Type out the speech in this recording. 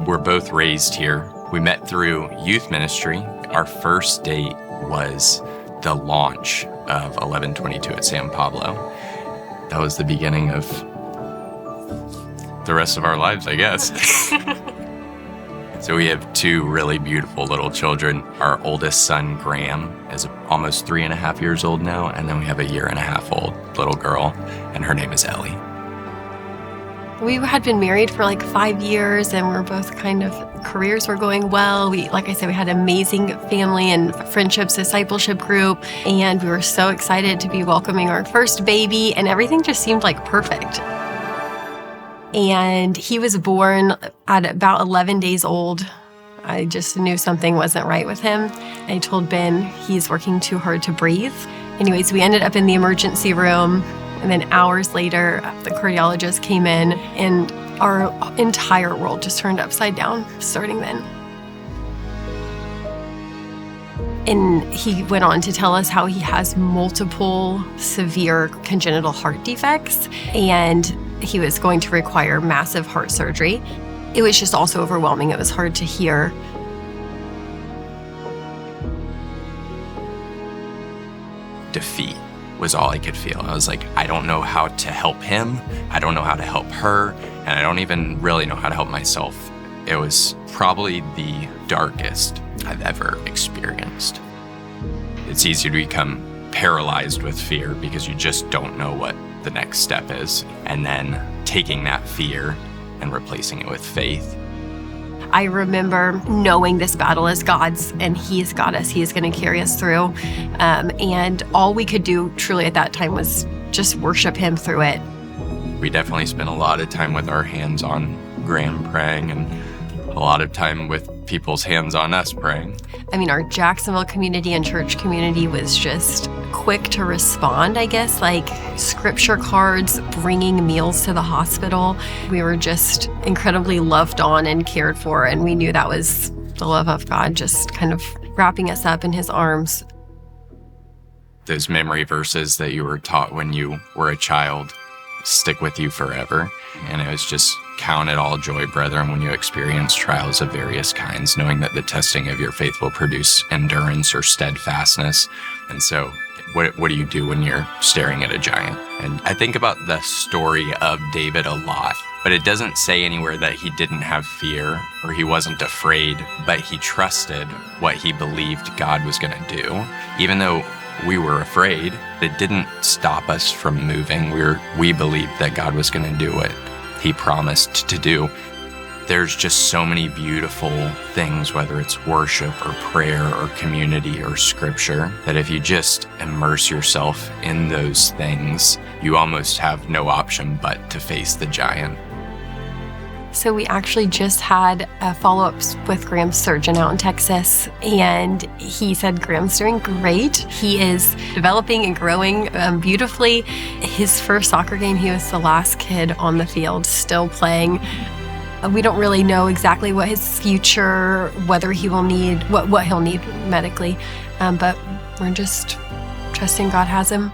We're both raised here. We met through youth ministry. Our first date was the launch of 1122 at San Pablo. That was the beginning of the rest of our lives, I guess. So we have two really beautiful little children. Our oldest son, Graham, is almost 3.5 years old now, and then we have a 1.5 old little girl, and her name is Ellie. We had been married for like 5 years, and we're both careers were going well. Like I said, we had an amazing family and friendships, discipleship group, and we were so excited to be welcoming our first baby, and everything just seemed like perfect. And he was born at about 11 days old. I just knew something wasn't right with him. I told Ben he's working too hard to breathe. Anyways, we ended up in the emergency room, and then hours later, the cardiologist came in, and our entire world just turned upside down starting then. And he went on to tell us how he has multiple severe congenital heart defects, and he was going to require massive heart surgery. It was just also overwhelming. It was hard to hear. Defeat was all I could feel. I was like, I don't know how to help him. I don't know how to help her. And I don't even really know how to help myself. It was probably the darkest I've ever experienced. It's easy to become paralyzed with fear because you just don't know what the next step is. And then taking that fear and replacing it with faith. I remember knowing this battle is God's, and He's got us. He is going to carry us through. And all we could do truly at that time was just worship Him through it. We definitely spent a lot of time with our hands on Graham praying, and a lot of time with people's hands on us praying. I mean, our Jacksonville community and church community was just quick to respond, I guess, like scripture cards, bringing meals to the hospital. We were just incredibly loved on and cared for, and we knew that was the love of God just kind of wrapping us up in His arms. Those memory verses that you were taught when you were a child stick with you forever. And it was just, count it all joy, brethren, when you experience trials of various kinds, knowing that the testing of your faith will produce endurance or steadfastness. And so what do you do when you're staring at a giant? And I think about the story of David a lot, but it doesn't say anywhere that he didn't have fear or he wasn't afraid, but he trusted what he believed God was going to do. Even though we were afraid, it didn't stop us from moving. We believed that God was going to do what He promised to do. There's just so many beautiful things, whether it's worship or prayer or community or scripture, that if you just immerse yourself in those things, you almost have no option but to face the giant. So we actually just had follow-ups with Graham's surgeon out in Texas, and he said Graham's doing great. He is developing and growing beautifully. His first soccer game, he was the last kid on the field, still playing. We don't really know exactly what his future, whether he will need, what he'll need medically, but we're just trusting God has him.